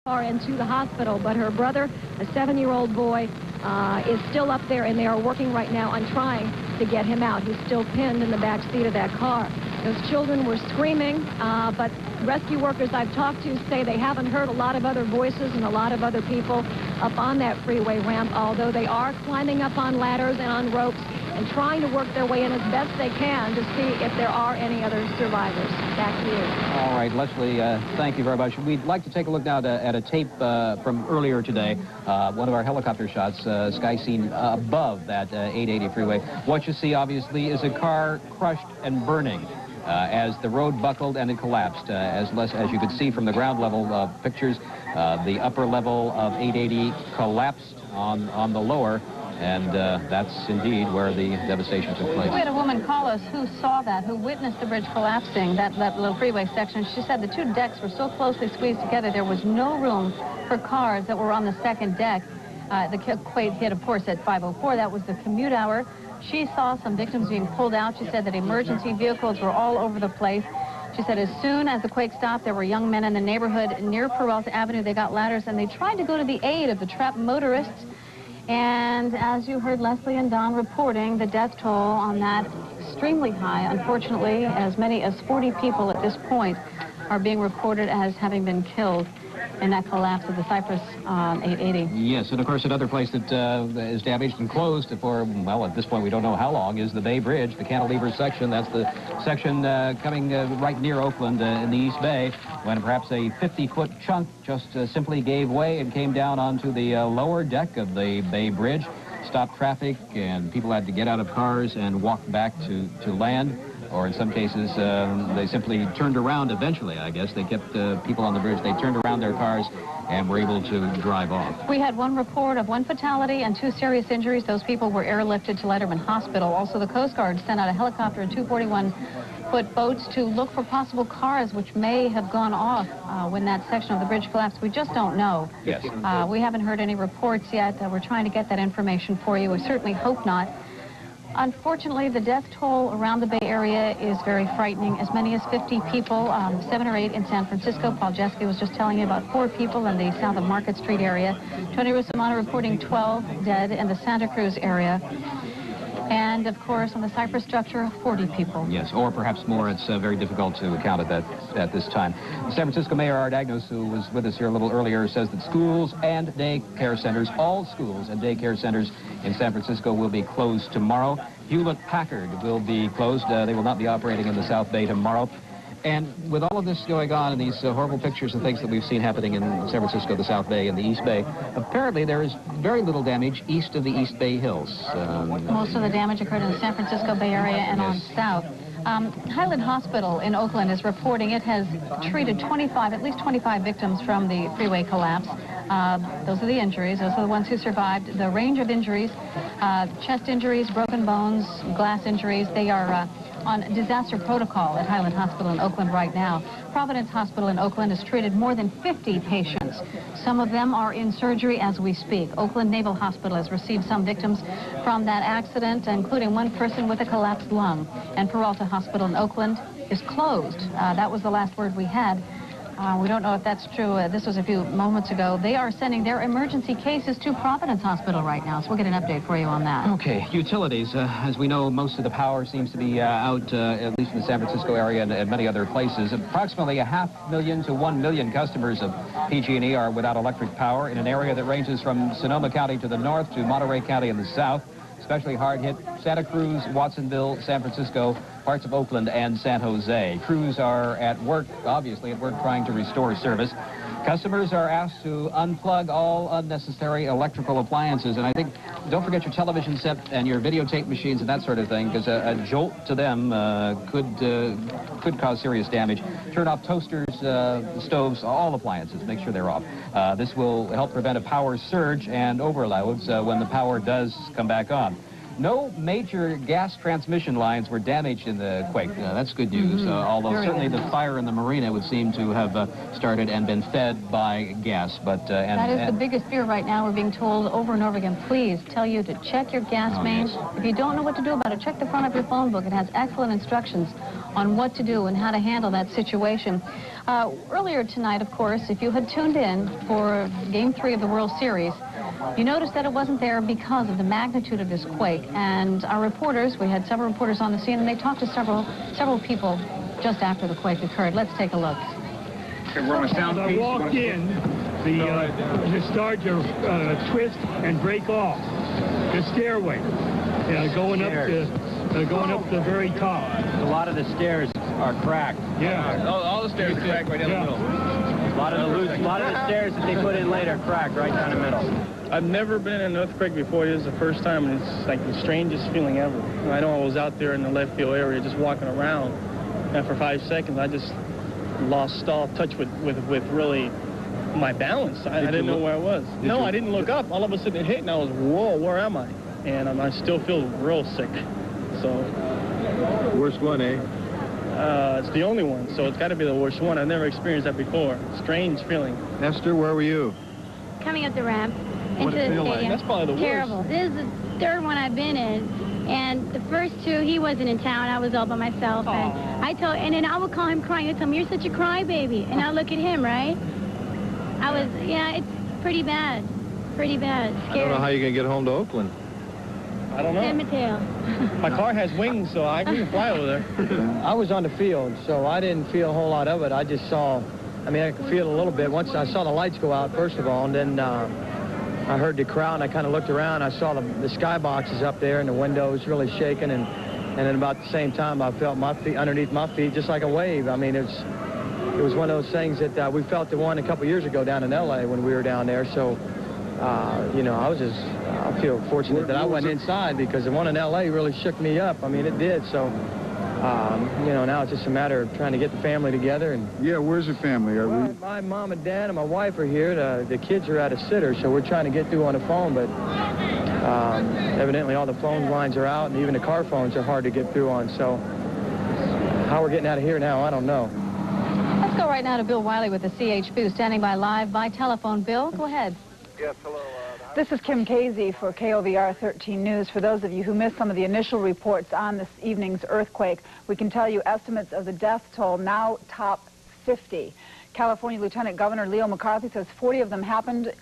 Car into the hospital, but her brother, a 7-year-old boy, is still up there, and they are working right now on trying to get him out. He's still pinned in the back seat of that car. Those children were screaming, but rescue workers I've talked to say they haven't heard a lot of other voices and a lot of other people up on that freeway ramp, although they are climbing up on ladders and on ropes and trying to work their way in as best they can to see if there are any other survivors. Back to you. All right, Leslie, thank you very much. We'd like to take a look now at a tape from earlier today, one of our helicopter shots, sky scene above that 880 freeway. What you see, obviously, is a car crushed and burning as the road buckled and it collapsed. As you could see from the ground level pictures, the upper level of 880 collapsed on the lower. And that's indeed where the devastation took place. We had a woman call us who saw that, who witnessed the bridge collapsing, that little freeway section. She said the two decks were so closely squeezed together, there was no room for cars that were on the second deck. The quake hit, of course, at 5:04. That was the commute hour. She saw some victims being pulled out. She said that emergency vehicles were all over the place. She said as soon as the quake stopped, there were young men in the neighborhood near Peralta Avenue. They got ladders, and they tried to go to the aid of the trapped motorists. And as you heard Leslie and Don reporting, the death toll on that extremely high. Unfortunately, as many as 40 people at this point are being reported as having been killed in that collapse of the Cypress 880. Yes, and of course another place that is damaged and closed for, well, at this point we don't know how long, is the Bay Bridge, the cantilever section. That's the section coming right near Oakland in the East Bay, when perhaps a 50-foot chunk just simply gave way and came down onto the lower deck of the Bay Bridge, stopped traffic, and people had to get out of cars and walk back to land. Or in some cases, they simply turned around eventually, I guess. They kept people on the bridge. They turned around their cars and were able to drive off. We had one report of one fatality and 2 serious injuries. Those people were airlifted to Letterman Hospital. Also, the Coast Guard sent out a helicopter and 2 41-foot boats to look for possible cars which may have gone off when that section of the bridge collapsed. We just don't know. Yes. We haven't heard any reports yet. We're trying to get that information for you. We certainly hope not. Unfortunately, the death toll around the Bay Area is very frightening. As many as 50 people, 7 or 8 in San Francisco. Paul Jeske was just telling you about 4 people in the south of Market Street area. Tony Russomanno reporting 12 dead in the Santa Cruz area. And, of course, on the Cypress structure, 40 people. Yes, or perhaps more. It's very difficult to account at this time. San Francisco Mayor Art Agnos, who was with us here a little earlier, says that schools and daycare centers, all schools and daycare centers in San Francisco will be closed tomorrow. Hewlett-Packard will be closed. They will not be operating in the South Bay tomorrow. And with all of this going on and these horrible pictures and things that we've seen happening in San Francisco, the South Bay, and the East Bay, apparently there is very little damage east of the East Bay Hills. Most of the damage occurred in the San Francisco Bay Area and on south. Highland Hospital in Oakland is reporting it has treated at least 25 victims from the freeway collapse. Those are the injuries. Those are the ones who survived. The range of injuries, chest injuries, broken bones, glass injuries, they are on disaster protocol at Highland Hospital in Oakland right now. Providence Hospital in Oakland has treated more than 50 patients. Some of them are in surgery as we speak. Oakland Naval Hospital has received some victims from that accident, including one person with a collapsed lung. And Peralta Hospital in Oakland is closed. That was the last word we had. We don't know if that's true. This was a few moments ago. They are sending their emergency cases to Providence Hospital right now, so we'll get an update for you on that. Okay, utilities. As we know, most of the power seems to be out, at least in the San Francisco area and many other places. Approximately 500,000 to 1 million customers of PG&E are without electric power in an area that ranges from Sonoma County to the north to Monterey County in the south. Especially hard hit Santa Cruz, Watsonville, San Francisco, parts of Oakland, and San Jose. Crews are at work, obviously at work, trying to restore service. Customers are asked to unplug all unnecessary electrical appliances. And I think, don't forget your television set and your videotape machines and that sort of thing, because a jolt to them could cause serious damage. Turn off toasters, stoves, all appliances. Make sure they're off. This will help prevent a power surge and overloads when the power does come back on. No major gas transmission lines were damaged in the quake. That's good news, although certainly the fire in the marina would seem to have started and been fed by gas. But that is the biggest fear right now. We're being told over and over again, please tell you to check your gas mains. Yes. If you don't know what to do about it, check the front of your phone book. It has excellent instructions on what to do and how to handle that situation. Earlier tonight, of course, if you had tuned in for Game 3 of the World Series, you noticed that it wasn't there because of the magnitude of this quake. And our reporters, we had several reporters on the scene, and they talked to several people just after the quake occurred. Let's take a look. As I walked in, the started to twist and break off the stairway, going up the very top. A lot of the stairs are cracked. Yeah. All the stairs are cracked right down the middle. A lot of the stairs that they put in later cracked right down the middle. I've never been in an earthquake before. This is the first time, and it's like the strangest feeling ever. I know I was out there in the left field area just walking around, and for 5 seconds I just lost all touch with really my balance. I didn't know where I was. I didn't look up. All of a sudden it hit, and I was, whoa, where am I? And I still feel real sick. So. Worst one, eh? It's the only one, so it's got to be the worst one. I've never experienced that before. Strange feeling. Esther, where were you? Coming up the ramp into the stadium. Like? That's probably the Terrible. worst. This is the third one I've been in, and the first two, he wasn't in town. I was all by myself, and then I would call him crying. He'd tell me, "You're such a crybaby," and I look at him, right? It's pretty bad, Scary. I don't know how you're gonna get home to Oakland. I don't know. San Mateo. My car has wings, so I can fly over there. I was on the field, so I didn't feel a whole lot of it. I just saw, I could feel a little bit. Once I saw the lights go out, first of all, and then I heard the crowd, and I kind of looked around. I saw the sky boxes up there, and the windows really shaking, and then about the same time, I felt my feet underneath my feet, just like a wave. I mean, it was one of those things that we felt the one a couple years ago down in L.A. when we were down there. So, I feel fortunate that I went inside, because the one in L.A. really shook me up. I mean, it did. So, now it's just a matter of trying to get the family together. And yeah, where's the family? My mom and dad and my wife are here. The kids are at a sitter, so we're trying to get through on the phone. But evidently all the phone lines are out, and even the car phones are hard to get through on. So how we're getting out of here now, I don't know. Let's go right now to Bill Wiley with the CHQ, standing by live by telephone. Bill, go ahead. Yes, hello. This is Kim Casey for KOVR 13 News. For those of you who missed some of the initial reports on this evening's earthquake, we can tell you estimates of the death toll now top 50. California Lieutenant Governor Leo McCarthy says 40 of them happened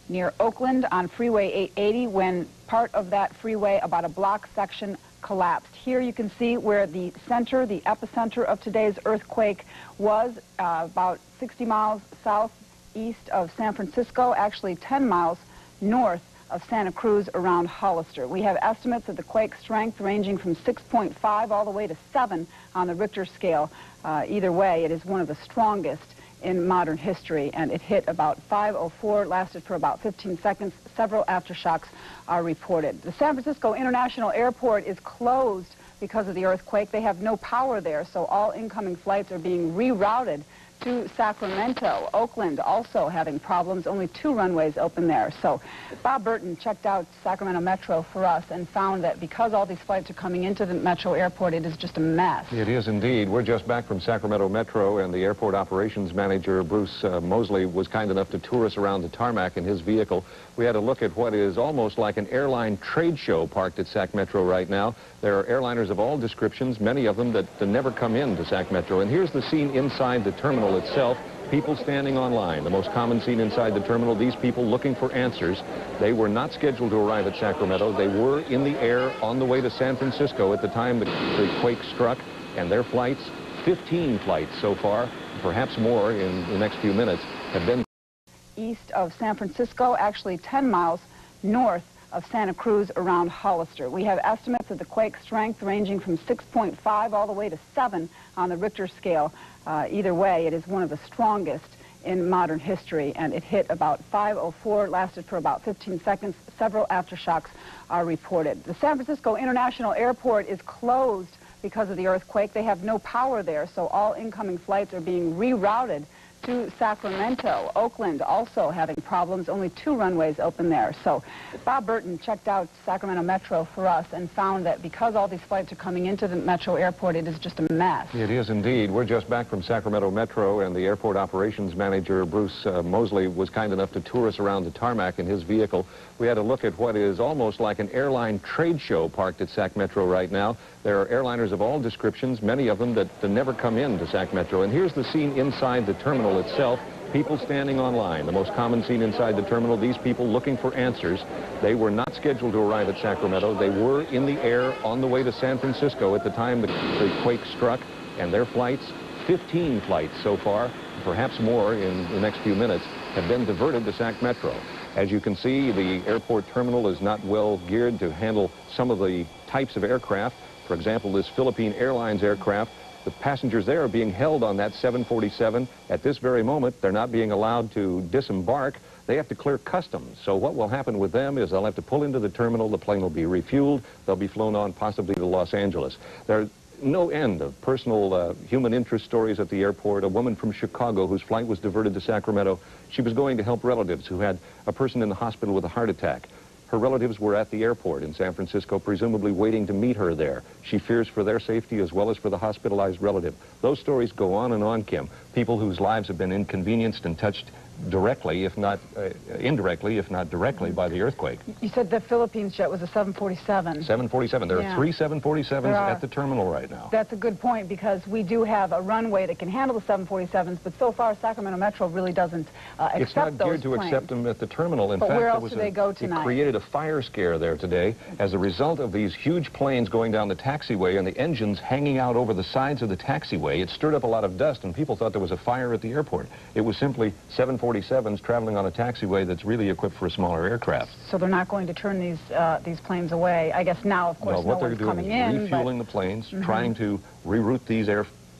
near Oakland on Freeway 880 when part of that freeway, about a block section, collapsed. Here you can see where the epicenter of today's earthquake was, about 60 miles southeast of San Francisco, actually 10 miles north of Santa Cruz around Hollister. We have estimates of the quake strength ranging from 6.5 all the way to 7 on the Richter scale. Either way, it is one of the strongest in modern history, and it hit about 5:04, lasted for about 15 seconds. Several aftershocks are reported. The San Francisco International Airport is closed because of the earthquake. They have no power there, so all incoming flights are being rerouted to Sacramento. Oakland also having problems. Only 2 runways open there. So Bob Burton checked out Sacramento Metro for us and found that because all these flights are coming into the Metro airport, it is just a mess. It is indeed. We're just back from Sacramento Metro, and the airport operations manager, Bruce Mosley, was kind enough to tour us around the tarmac in his vehicle. We had a look at what is almost like an airline trade show parked at Sac Metro right now. There are airliners of all descriptions, many of them that never come into Sac Metro. And here's the scene inside the terminal itself. People standing on line. The most common scene inside the terminal, these people looking for answers. They were not scheduled to arrive at Sacramento. They were in the air on the way to San Francisco at the time the quake struck, and their flights, 15 flights so far, perhaps more in the next few minutes, have been east of San Francisco, actually 10 miles north of Santa Cruz around Hollister. We have estimates of the quake strength ranging from 6.5 all the way to 7 on the Richter scale. Either way, it is one of the strongest in modern history, and it hit about 5:04, lasted for about 15 seconds. Several aftershocks are reported. The San Francisco International Airport is closed because of the earthquake. They have no power there, so all incoming flights are being rerouted to Sacramento. Oakland also having problems, only 2 runways open there. So Bob Burton checked out Sacramento Metro for us and found that because all these flights are coming into the Metro airport, it is just a mess. It is indeed. We're just back from Sacramento Metro, and the airport operations manager, Bruce Mosley, was kind enough to tour us around the tarmac in his vehicle. We had a look at what is almost like an airline trade show parked at Sac Metro right now. There are airliners of all descriptions, many of them that never come into Sac Metro. And here's the scene inside the terminal itself. People standing on line. The most common scene inside the terminal, these people looking for answers. They were not scheduled to arrive at Sacramento. They were in the air on the way to San Francisco at the time the quake struck, and their flights, 15 flights so far, perhaps more in the next few minutes, have been diverted to Sac Metro. As you can see, the airport terminal is not well geared to handle some of the types of aircraft. For example, this Philippine Airlines aircraft, the passengers there are being held on that 747. At this very moment, they're not being allowed to disembark. They have to clear customs. So what will happen with them is they'll have to pull into the terminal. The plane will be refueled. They'll be flown on possibly to Los Angeles. There are no end of personal human interest stories at the airport. A woman from Chicago whose flight was diverted to Sacramento. She was going to help relatives who had a person in the hospital with a heart attack. Her relatives were at the airport in San Francisco, presumably waiting to meet her there. She fears for their safety as well as for the hospitalized relative. Those stories go on and on, Kim. People whose lives have been inconvenienced and touched directly, if not indirectly, if not directly, by the earthquake. You said the Philippines jet was a 747. 747. There are 3 747s at the terminal right now. That's a good point, because we do have a runway that can handle the 747s, but so far Sacramento Metro really doesn't accept those It's not geared to accept them at the terminal. In fact, where else do they go tonight? It created a fire scare there today as a result of these huge planes going down the taxiway and the engines hanging out over the sides of the taxiway. It stirred up a lot of dust, and people thought there was a fire at the airport. It was simply 747s traveling on a taxiway that's really equipped for a smaller aircraft. So they're not going to turn these planes away. I guess now, of course, no one's coming in. What they're doing is refueling the planes, trying to reroute these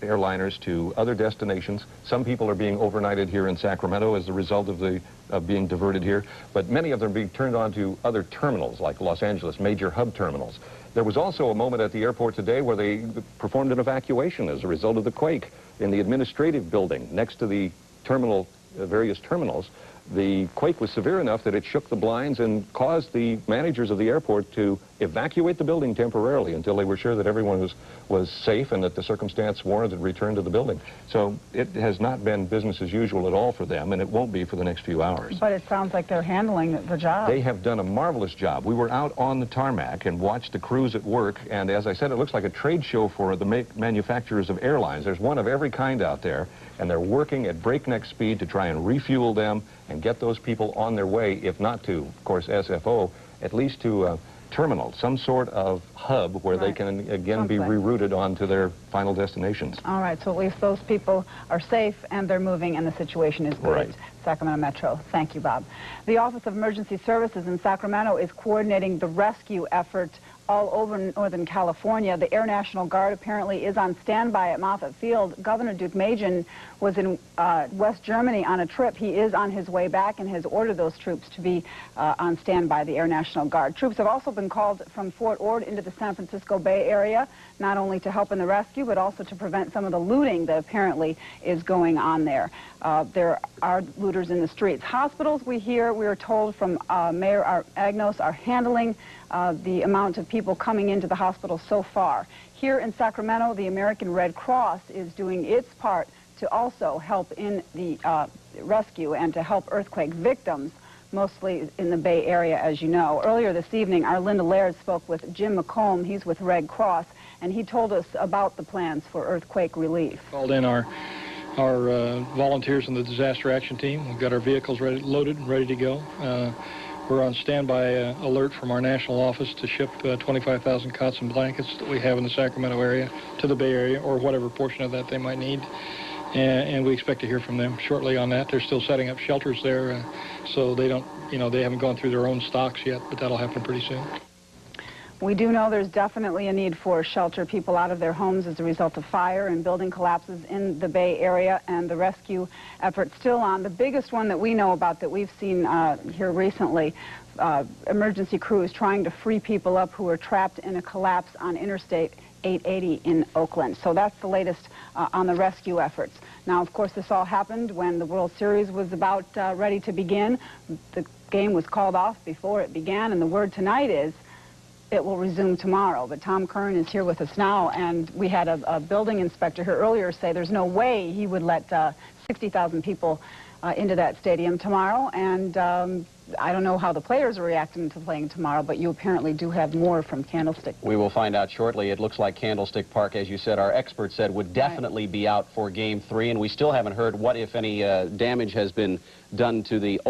airliners to other destinations. Some people are being overnighted here in Sacramento as a result of being diverted here, but many of them are being turned on to other terminals like Los Angeles, major hub terminals. There was also a moment at the airport today where they performed an evacuation as a result of the quake in the administrative building next to the terminal, various terminals. The quake was severe enough that it shook the blinds and caused the managers of the airport to evacuate the building temporarily until they were sure that everyone was safe and that the circumstance warranted return to the building. So it has not been business as usual at all for them, and it won't be for the next few hours. But it sounds like they're handling the job. They have done a marvelous job. We were out on the tarmac and watched the crews at work, and as I said, it looks like a trade show for the manufacturers of airlines. There's one of every kind out there, and they're working at breakneck speed to try and refuel them and get those people on their way, if not to, of course, SFO, at least to a terminal, some sort of hub where they can again be rerouted onto their final destinations. All right, so at least those people are safe and they're moving and the situation is good. Right. Sacramento Metro. Thank you, Bob. The Office of Emergency Services in Sacramento is coordinating the rescue effort all over Northern California. The Air National Guard apparently is on standby at Moffett Field. Governor Duke Majan was in West Germany on a trip. He is on his way back and has ordered those troops to be on standby, the Air National Guard. Troops have also been called from Fort Ord into the San Francisco Bay Area, not only to help in the rescue, but also to prevent some of the looting that apparently is going on there. There are looters in the streets. Hospitals, we are told from Mayor Agnos, are handling the amount of people coming into the hospital so far. Here in Sacramento, the American Red Cross is doing its part to also help in the rescue and to help earthquake victims, mostly in the Bay Area, as you know. Earlier this evening, our Linda Laird spoke with Jim McComb. He's with Red Cross, and he told us about the plans for earthquake relief. Called in our volunteers in the disaster action team. We've got our vehicles loaded and ready to go. We're on standby alert from our national office to ship 25,000 cots and blankets that we have in the Sacramento area to the Bay Area, or whatever portion of that they might need. And we expect to hear from them shortly on that. They're still setting up shelters there, so they don't, they haven't gone through their own stocks yet, but that'll happen pretty soon. We do know there's definitely a need for shelter people out of their homes as a result of fire and building collapses in the Bay Area, and the rescue effort still on. The biggest one that we know about that we've seen here recently, emergency crews trying to free people up who are trapped in a collapse on Interstate 880 in Oakland. So that's the latest on the rescue efforts. Now, of course, this all happened when the World Series was about ready to begin. The game was called off before it began, and the word tonight is it will resume tomorrow. But Tom Kern is here with us now, and we had a building inspector here earlier say there's no way he would let 60,000 people into that stadium tomorrow, and I don't know how the players are reacting to playing tomorrow, but you apparently do have more from Candlestick. We will find out shortly. It looks like Candlestick Park, as you said, our expert said, would definitely be out for Game 3, and we still haven't heard what, if any, damage has been done to the